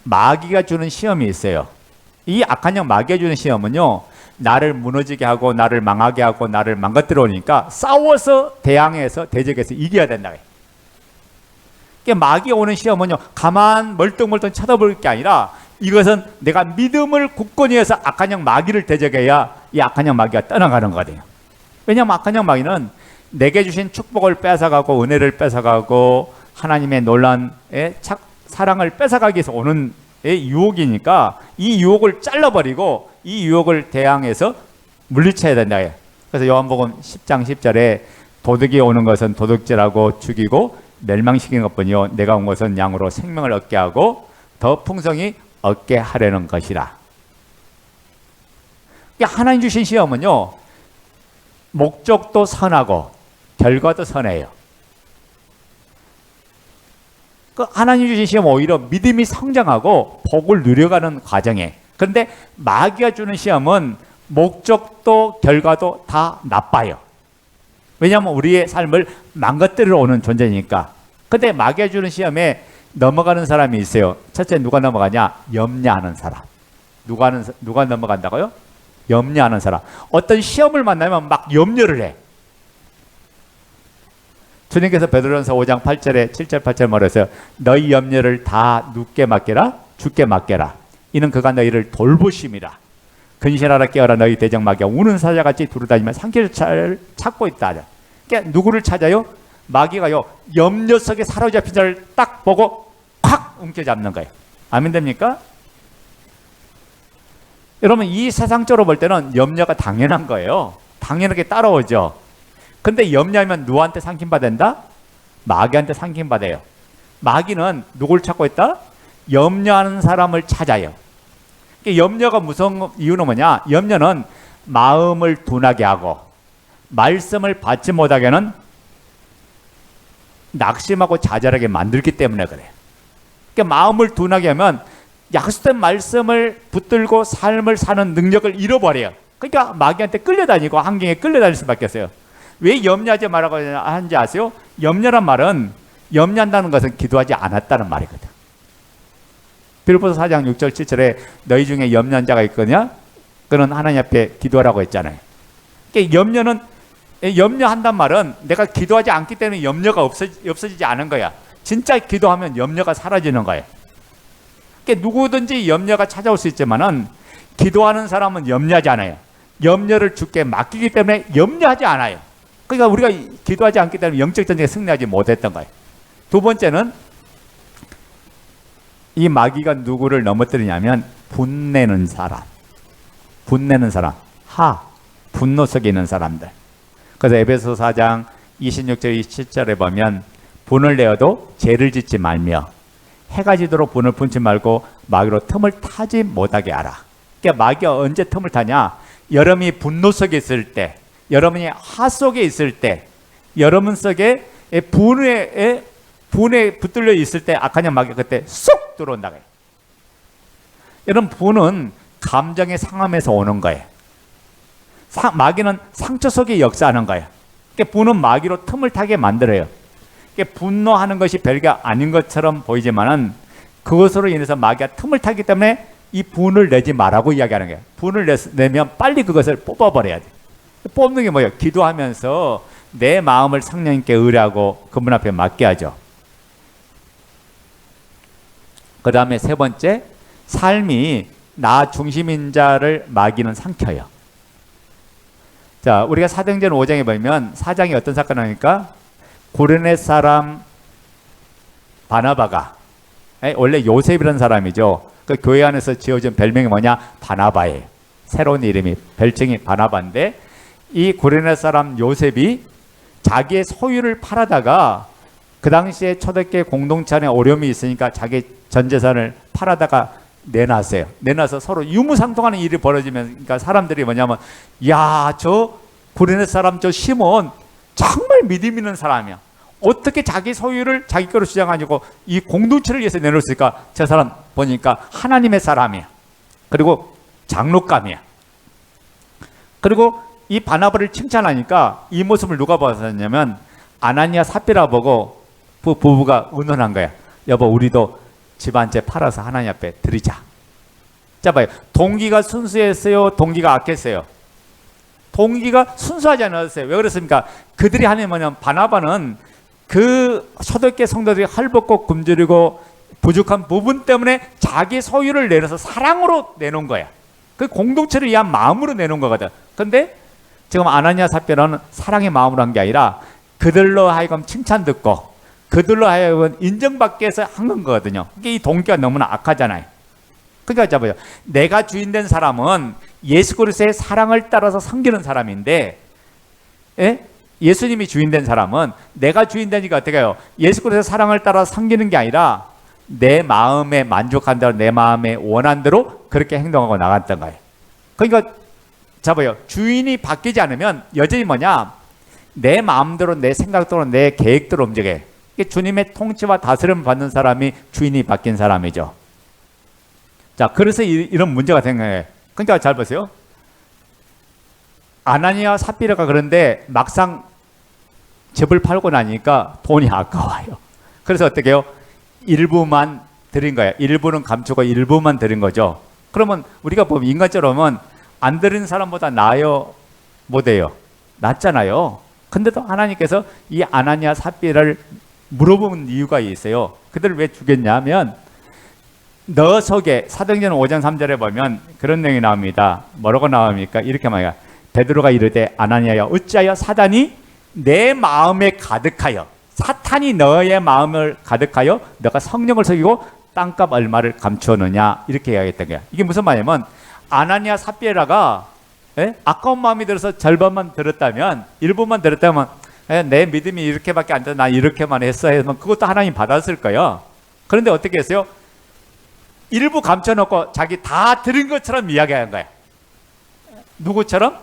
마귀가 주는 시험이 있어요. 이 악한 영 마귀가 주는 시험은요, 나를 무너지게 하고 나를 망하게 하고 나를 망가뜨려 오니까 싸워서 대항해서 대적해서 이겨야 된다. 그러니까 마귀가 오는 시험은요, 가만 멀뚱멀뚱 쳐다볼 게 아니라 이것은 내가 믿음을 굳건히 해서 악한 영 마귀를 대적해야 이 악한 영 마귀가 떠나가는 거거든요. 왜냐하면 악한 영 마귀는 내게 주신 축복을 뺏어가고 은혜를 뺏어가고 하나님의 놀라운의 사랑을 뺏어가기 위해서 오는 유혹이니까 이 유혹을 잘라버리고 이 유혹을 대항해서 물리쳐야 된다. 그래서 요한복음 10장 10절에 도둑이 오는 것은 도둑질하고 죽이고 멸망시키는 것뿐이요 내가 온 것은 양으로 생명을 얻게 하고 더 풍성히 얻게 하려는 것이라. 하나님 주신 시험은요, 목적도 선하고 결과도 선해요. 하나님 주신 시험은 오히려 믿음이 성장하고 복을 누려가는 과정에, 그런데 마귀가 주는 시험은 목적도 결과도 다 나빠요. 왜냐하면 우리의 삶을 망가뜨리러 오는 존재니까. 근데 마귀가 주는 시험에 넘어가는 사람이 있어요. 첫째, 누가 넘어가냐? 염려하는 사람. 누가 넘어간다고요? 염려하는 사람. 어떤 시험을 만나면 막 염려를 해. 주님께서 베드로전서 5장 8절에 7절 8절 말했어요. 너희 염려를 다 누게 맡겨라, 주께 맡겨라. 이는 그가 너희를 돌보심이라. 근신하라 깨어라 너희 대적 마귀가 우는 사자같이 두루다니며 상기를 찾고 있다. 그러니까 누구를 찾아요? 마귀가요, 염려 속에 사로잡힌 자를 딱 보고 콱 움켜잡는 거예요. 아멘 됩니까? 여러분, 이 세상적으로 볼 때는 염려가 당연한 거예요. 당연하게 따라오죠. 근데 염려하면 누구한테 상김받는다? 마귀한테 상김받아요. 마귀는 누굴 찾고 있다? 염려하는 사람을 찾아요. 염려가 무서운 이유는 뭐냐? 염려는 마음을 둔하게 하고 말씀을 받지 못하게 하는 낙심하고 좌절하게 만들기 때문에 그래요. 그러니까 마음을 둔하게 하면 약속된 말씀을 붙들고 삶을 사는 능력을 잃어버려요. 그러니까 마귀한테 끌려다니고 환경에 끌려다닐 수밖에 없어요. 왜 염려하지 말라고 하는지 아세요? 염려란 말은, 염려한다는 것은 기도하지 않았다는 말이거든. 빌립보서 4장 6절 7절에 너희 중에 염려한 자가 있거냐? 그는 하나님 앞에 기도하라고 했잖아요. 그러니까 염려한단 말은 내가 기도하지 않기 때문에 염려가 없어지지 않은 거야. 진짜 기도하면 염려가 사라지는 거예요. 그러니까 누구든지 염려가 찾아올 수 있지만은 기도하는 사람은 염려하지 않아요. 염려를 주께 맡기기 때문에 염려하지 않아요. 그러니까 우리가 기도하지 않기 때문에 영적 전쟁에 승리하지 못했던 거예요. 두 번째는 이 마귀가 누구를 넘어뜨리냐면 분내는 사람. 분노 속에 있는 사람들. 그래서 에베소 4장 26절 27절에 보면 분을 내어도 죄를 짓지 말며 해가 지도록 분을 분지 말고 마귀로 틈을 타지 못하게 하라. 그러니까 마귀가 언제 틈을 타냐? 여러분이 분노 속에 있을 때, 여러분이 화 속에 있을 때, 여러분 속에 분에 붙들려 있을 때 악한 영 마귀가 그때 쏙 들어온다고 해요. 여러분, 분은 감정의 상함에서 오는 거예요. 마귀는 상처 속에 역사하는 거예요. 그러니까 분은 마귀로 틈을 타게 만들어요. 그러니까 분노하는 것이 별게 아닌 것처럼 보이지만은 그것으로 인해서 마귀가 틈을 타기 때문에 이 분을 내지 말라고 이야기하는 거예요. 분을 내면 빨리 그것을 뽑아버려야 돼. 뽑는 게 뭐예요? 기도하면서 내 마음을 성령님께 의뢰하고 그분 앞에 맡게 하죠. 그 다음에 세 번째, 삶이 나 중심인 자를 마귀는 삼켜요. 자, 우리가 사도행전 5장에 보면 4장에 어떤 사건이 나니까 고레네 사람 바나바가, 원래 요셉이라는 사람이죠. 그 교회 안에서 지어진 별명이 뭐냐? 바나바예요. 새로운 이름이, 별칭이 바나바인데, 이 고레네 사람 요셉이 자기의 소유를 팔아다가 그 당시에 초대교회 공동체 안에 어려움이 있으니까 자기 전 재산을 팔아다가 내놨어요. 내놔서 서로 유무상통하는 일이 벌어지면, 그러니까 사람들이 뭐냐면, 야, 저 고레네 사람 저 시몬 정말 믿음 있는 사람이야. 어떻게 자기 소유를 자기 거로 주장하고 이 공동체를 위해서 내놓을 수 있을까? 저 사람 보니까 하나님의 사람이야. 그리고 장로감이야. 그리고 이 바나바를 칭찬하니까 이 모습을 누가 봤었냐면 아나니아 삽비라 보고 부부가 의논한 거야. 여보, 우리도 집 한 채 팔아서 하나님 앞에 드리자. 자 봐요. 동기가 순수했어요? 동기가 악했어요? 동기가 순수하지 않았어요. 왜 그렇습니까? 그들이 하는 뭐냐면 바나바는 그 초대교회 성도들이 헐벗고 굶주리고 부족한 부분 때문에 자기 소유를 내려서 사랑으로 내놓은 거야. 그 공동체를 위한 마음으로 내놓은 거거든. 근데 지금 아나니아 삽비라는 사랑의 마음으로 한 게 아니라 그들로 하여금 칭찬 듣고 그들로 하여금 인정받기 위해서 한 거거든요. 이게 이 동기가 너무나 악하잖아요. 그러니까 잡아요. 내가 주인된 사람은 예수 그리스도의 사랑을 따라서 섬기는 사람인데, 예? 예수님이 주인된 사람은 내가 주인되니까 어떻게 해요? 예수 그리스도의 사랑을 따라 섬기는 게 아니라 내 마음에 만족한 대로 내 마음에 원한 대로 그렇게 행동하고 나갔던 거예요. 그러니까 잡아요. 주인이 바뀌지 않으면 여전히 뭐냐? 내 마음대로 내 생각대로 내 계획대로 움직여요. 주님의 통치와 다스림을 받는 사람이 주인이 바뀐 사람이죠. 자, 그래서 이런 문제가 생겨요. 그러니까 잘 보세요. 아나니아 삽비라가 그런데 막상 집을 팔고 나니까 돈이 아까워요. 그래서 어떻게 해요? 일부만 드린 거예요. 일부는 감추고 일부만 드린 거죠. 그러면 우리가 보면 인간적으로 보면 안 드린 사람보다 나아요? 못해요? 낫잖아요. 근데도 하나님께서 이 아나니아 삽비를 물어보는 이유가 있어요. 그들을 왜 죽였냐면 너 속에 사도행전 5장 3절에 보면 그런 내용이 나옵니다. 뭐라고 나옵니까? 이렇게 말해요. 베드로가 이르되 아나니아야 어찌하여 사단이 내 마음에 가득하여 사탄이 너의 마음을 가득하여 너가 성령을 속이고 땅값 얼마를 감추었느냐 이렇게 이야기했던 거야. 이게 무슨 말이냐면 아나니아 삽비라가 아까운 마음이 들어서 절반만 들었다면 일부만 들었다면 내 믿음이 이렇게밖에 안 돼. 나 이렇게만 했어. 하면 그것도 하나님 받았을 거예요. 그런데 어떻게 했어요? 일부 감춰놓고 자기 다 들은 것처럼 이야기하는 거예요. 누구처럼?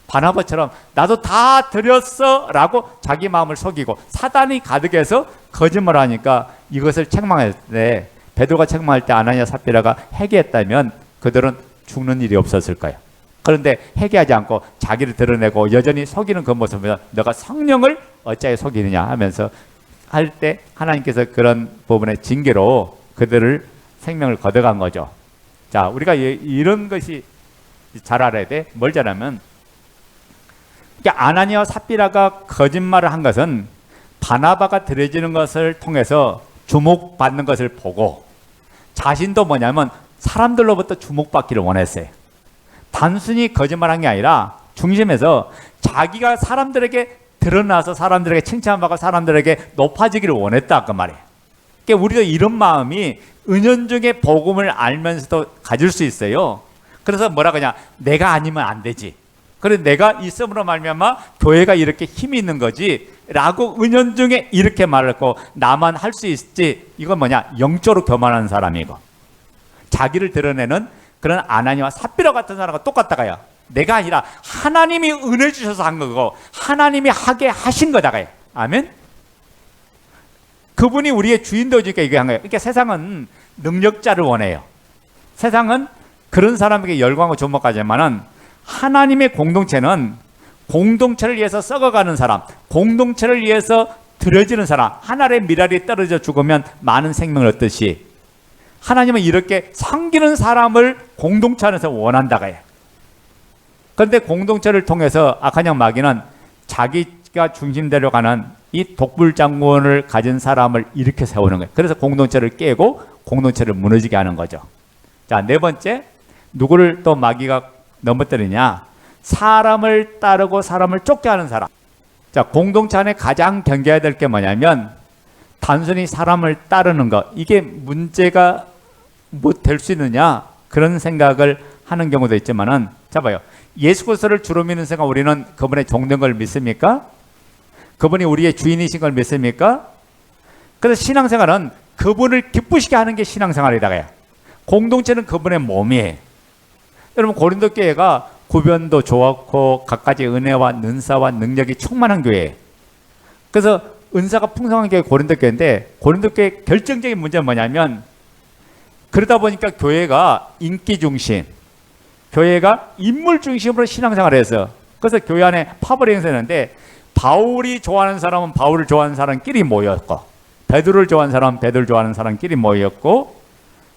바나바처럼 나도 다 드렸어 라고 자기 마음을 속이고 사단이 가득해서 거짓말을 하니까 이것을 책망할 때 베드로가 책망할 때 아나니아 삽비라가 회개했다면 그들은 죽는 일이 없었을 거예요. 그런데 회개하지 않고 자기를 드러내고 여전히 속이는 그 모습을 너가 성령을 어찌하여 속이느냐 하면서 할 때 하나님께서 그런 부분의 징계로 그들을 생명을 걷어간 거죠. 자, 우리가 이런 것이 잘 알아야 돼. 뭘 잘하면 아나니아와 삽비라가 거짓말을 한 것은 바나바가 드려지는 것을 통해서 주목받는 것을 보고 자신도 뭐냐면 사람들로부터 주목받기를 원했어요. 단순히 거짓말한 게 아니라 중심에서 자기가 사람들에게 드러나서 사람들에게 칭찬받고 사람들에게 높아지기를 원했다 그 말이에요. 그러니까 우리도 이런 마음이 은연중에 복음을 알면서도 가질 수 있어요. 그래서 뭐라고 하냐? 내가 아니면 안 되지. 그래 내가 있음으로 말미암아 교회가 이렇게 힘이 있는 거지 라고 은연중에 이렇게 말했고 나만 할 수 있지. 이건 뭐냐? 영적으로 교만한 사람이고 자기를 드러내는 그런 아나니아와 삽비라 같은 사람과 똑같다가요. 내가 아니라 하나님이 은혜 주셔서 한 거고 하나님이 하게 하신 거다가요. 아멘. 그분이 우리의 주인도 주니까 이게 한 거예요. 그러니까 세상은 능력자를 원해요. 세상은 그런 사람에게 열광하고 주목하지만은 하나님의 공동체는 공동체를 위해서 썩어가는 사람, 공동체를 위해서 드려지는 사람, 하늘의 미랄이 떨어져 죽으면 많은 생명을 얻듯이 하나님은 이렇게 섬기는 사람을 공동체 안에서 원한다고요. 그런데 공동체를 통해서 악한 영 마귀는 자기가 중심대로 가는 이 독불장군을 가진 사람을 이렇게 세우는 거예요. 그래서 공동체를 깨고 공동체를 무너지게 하는 거죠. 자, 네 번째, 누구를 또 마귀가 넘어뜨리냐? 사람을 따르고 사람을 쫓게 하는 사람. 자, 공동체 안에 가장 경계해야 될 게 뭐냐면 단순히 사람을 따르는 것, 이게 문제가 뭐 될 수 있느냐 그런 생각을 하는 경우도 있지만은, 자 봐요. 예수 그리스도를 주로 믿는 생각, 우리는 그분의 종된 걸 믿습니까? 그분이 우리의 주인이신 걸 믿습니까? 그래서 신앙생활은 그분을 기쁘시게 하는 게 신앙생활이다가요. 공동체는 그분의 몸이에요. 여러분 고린도 교회가 구변도 좋았고 갖가지 은혜와 능사와 능력이 충만한 교회예요. 그래서 은사가 풍성한 교회 고린도 교회인데, 고린도 교회 결정적인 문제는 뭐냐면 그러다 보니까 교회가 인기 중심, 교회가 인물 중심으로 신앙생활을 해서, 그래서 교회 안에 파벌이 행사했는데 바울이 좋아하는 사람은 바울을 좋아하는 사람끼리 모였고 베드로를 좋아하는 사람, 베드로를 좋아하는 사람끼리 모였고,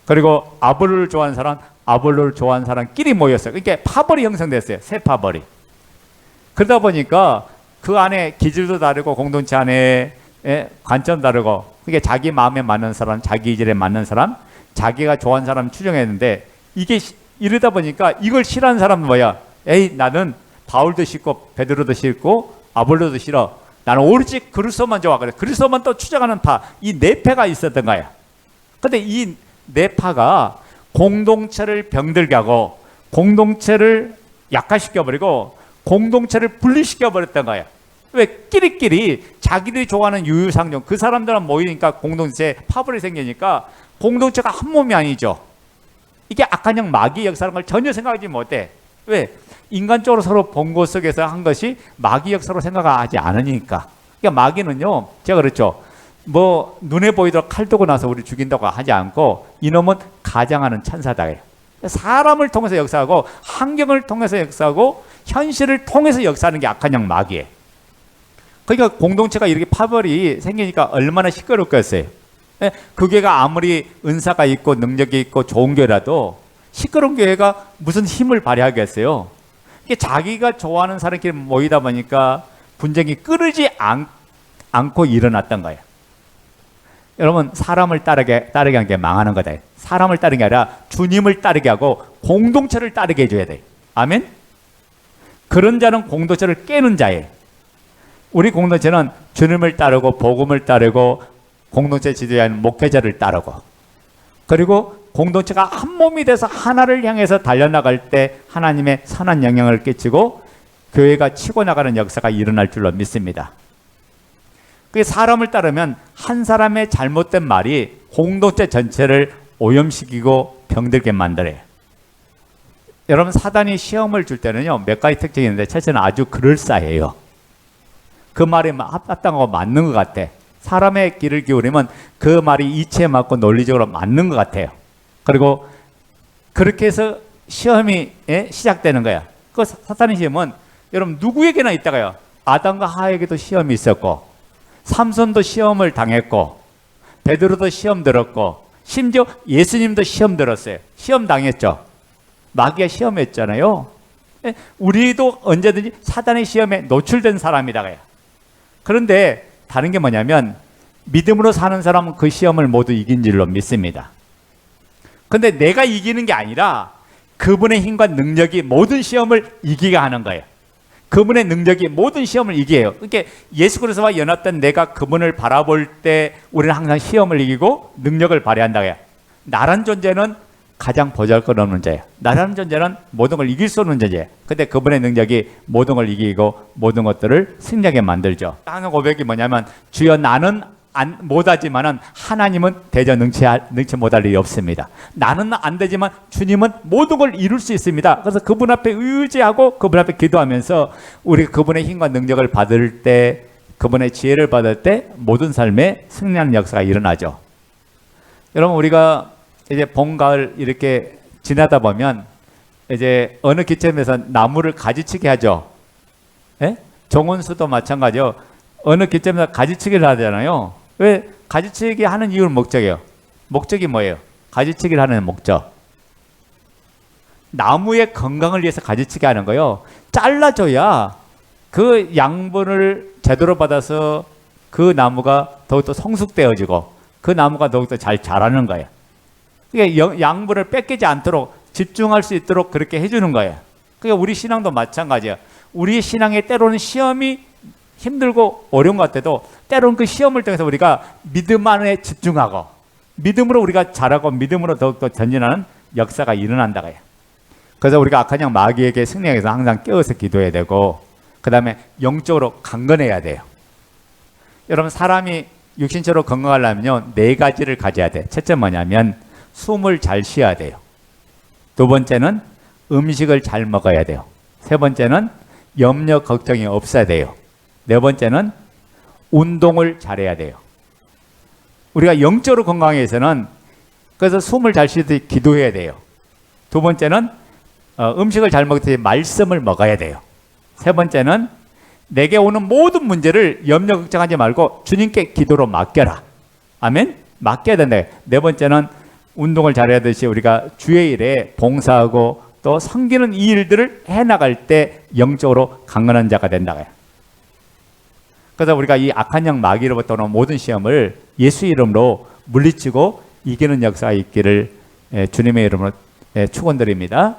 그리고 아볼로를 좋아하는 사람, 아볼로를 좋아하는 사람끼리 모였어요. 그러니까 파벌이 형성됐어요. 새 파벌이. 그러다 보니까 그 안에 기질도 다르고 공동체 안에 관점 다르고, 그게 자기 마음에 맞는 사람, 자기 기질에 맞는 사람, 자기가 좋아하는 사람 추정했는데, 이게 이러다 보니까 이걸 싫어하는 사람은 뭐야? 에이, 나는 바울도 싫고 베드로도 싫고 아볼로도 싫어. 나는 오로지 그리스도만 좋아. 그래. 그리스도만 또 추정하는 파. 이 네 패가 있었던 거야. 근데 이 네 파가 공동체를 병들게 하고, 공동체를 약화시켜버리고, 공동체를 분리시켜버렸던 거야. 왜? 끼리끼리 자기들이 좋아하는 유유상종, 그 사람들은 모이니까 공동체에 파벌이 생기니까 공동체가 한 몸이 아니죠. 이게 악한 영 마귀의 역사라는 걸 전혀 생각하지 못해. 왜? 인간적으로 서로 본고 속에서 한 것이 마귀 역사로 생각하지 않으니까. 그러니까 마귀는요, 제가 그랬죠. 뭐 눈에 보이도록 칼 두고 나서 우리 죽인다고 하지 않고, 이놈은 가장하는 천사다예요. 사람을 통해서 역사하고, 환경을 통해서 역사하고, 현실을 통해서 역사하는 게 악한 영 마귀예요. 그러니까 공동체가 이렇게 파벌이 생기니까 얼마나 시끄럽겠어요. 그 교회가 아무리 은사가 있고 능력이 있고 좋은 교회라도 시끄러운 교회가 무슨 힘을 발휘하겠어요. 이게 자기가 좋아하는 사람끼리 모이다 보니까 분쟁이 끊이지 않고 일어났던 거예요. 여러분, 사람을 따르게 한 게 망하는 거다. 사람을 따르는 게 아니라 주님을 따르게 하고 공동체를 따르게 해줘야 돼. 아멘? 그런 자는 공동체를 깨는 자예요. 우리 공동체는 주님을 따르고 복음을 따르고 공동체 지도자는 목회자를 따르고, 그리고 공동체가 한 몸이 돼서 하나를 향해서 달려나갈 때 하나님의 선한 영향을 끼치고 교회가 치고 나가는 역사가 일어날 줄로 믿습니다. 그 사람을 따르면 한 사람의 잘못된 말이 공동체 전체를 오염시키고 병들게 만들어요. 여러분, 사단이 시험을 줄 때는요, 몇 가지 특징이 있는데, 첫째는 아주 그럴싸해요. 그 말이 합당하고 맞는 것 같아. 사람의 귀를 기울이면 그 말이 이치에 맞고 논리적으로 맞는 것 같아요. 그리고 그렇게 해서 시험이 시작되는 거야. 그 사탄의 시험은 여러분 누구에게나 있다가요. 아담과 하와에게도 시험이 있었고, 삼손도 시험을 당했고, 베드로도 시험 들었고, 심지어 예수님도 시험 들었어요. 시험 당했죠. 마귀가 시험했잖아요. 우리도 언제든지 사단의 시험에 노출된 사람이다가요. 그런데 다른 게 뭐냐면, 믿음으로 사는 사람은 그 시험을 모두 이긴 줄로 믿습니다. 근데 내가 이기는 게 아니라 그분의 힘과 능력이 모든 시험을 이기게 하는 거예요. 그분의 능력이 모든 시험을 이겨요. 그러니까 예수 그리스도와 연합된 내가 그분을 바라볼 때 우리는 항상 시험을 이기고 능력을 발휘한다 해요. 나란 존재는 가장 보잘것없는 자예요. 나라는 존재는 모든 걸 이길 수 없는 존재예요. 근데 그분의 능력이 모든 걸 이기고 모든 것들을 승리하게 만들죠. 하는 고백이 뭐냐면, 주여 나는 못하지만은 하나님은 대저 능치 못할 일이 없습니다. 나는 안 되지만 주님은 모든 걸 이룰 수 있습니다. 그래서 그분 앞에 의지하고 그분 앞에 기도하면서 우리가 그분의 힘과 능력을 받을 때, 그분의 지혜를 받을 때 모든 삶에 승리하는 역사가 일어나죠. 여러분, 우리가 이제 봄, 가을 이렇게 지나다 보면 이제 어느 기점에서 나무를 가지치기 하죠. 예? 정원수도 마찬가지요. 어느 기점에서 가지치기를 하잖아요. 왜? 가지치기 하는 이유는 목적이에요. 목적이 뭐예요? 가지치기를 하는 목적. 나무의 건강을 위해서 가지치기 하는 거예요. 잘라줘야 그 양분을 제대로 받아서 그 나무가 더욱더 성숙되어지고 그 나무가 더욱더 잘 자라는 거예요. 그러니까 양분을 뺏기지 않도록 집중할 수 있도록 그렇게 해주는 거예요. 그러니까 우리 신앙도 마찬가지예요. 우리 신앙에 때로는 시험이 힘들고 어려운 것 같아도 때로는 그 시험을 통해서 우리가 믿음 안에 집중하고 믿음으로 우리가 자라고 믿음으로 더욱더 전진하는 역사가 일어난다고 해요. 그래서 우리가 악한 영 마귀에게 승리하기 위해서 항상 깨어서 기도해야 되고, 그 다음에 영적으로 강건해야 돼요. 여러분, 사람이 육신적으로 건강하려면요, 4가지를 가져야 돼. 첫째 뭐냐면 숨을 잘 쉬어야 돼요. 두 번째는 음식을 잘 먹어야 돼요. 세 번째는 염려 걱정이 없어야 돼요. 네 번째는 운동을 잘해야 돼요. 우리가 영적으로 건강하기 위해서는 그래서 숨을 잘 쉬듯이 기도해야 돼요. 두 번째는 음식을 잘 먹듯이 말씀을 먹어야 돼요. 세 번째는 내게 오는 모든 문제를 염려 걱정하지 말고 주님께 기도로 맡겨라. 아멘? 맡겨야 된다. 네 번째는 운동을 잘해야듯이 우리가 주의 일에 봉사하고 또 섬기는 이 일들을 해나갈 때 영적으로 강건한 자가 된다. 그래서 우리가 이 악한 영 마귀로부터 오는 모든 시험을 예수 이름으로 물리치고 이기는 역사가 있기를 주님의 이름으로 축원드립니다.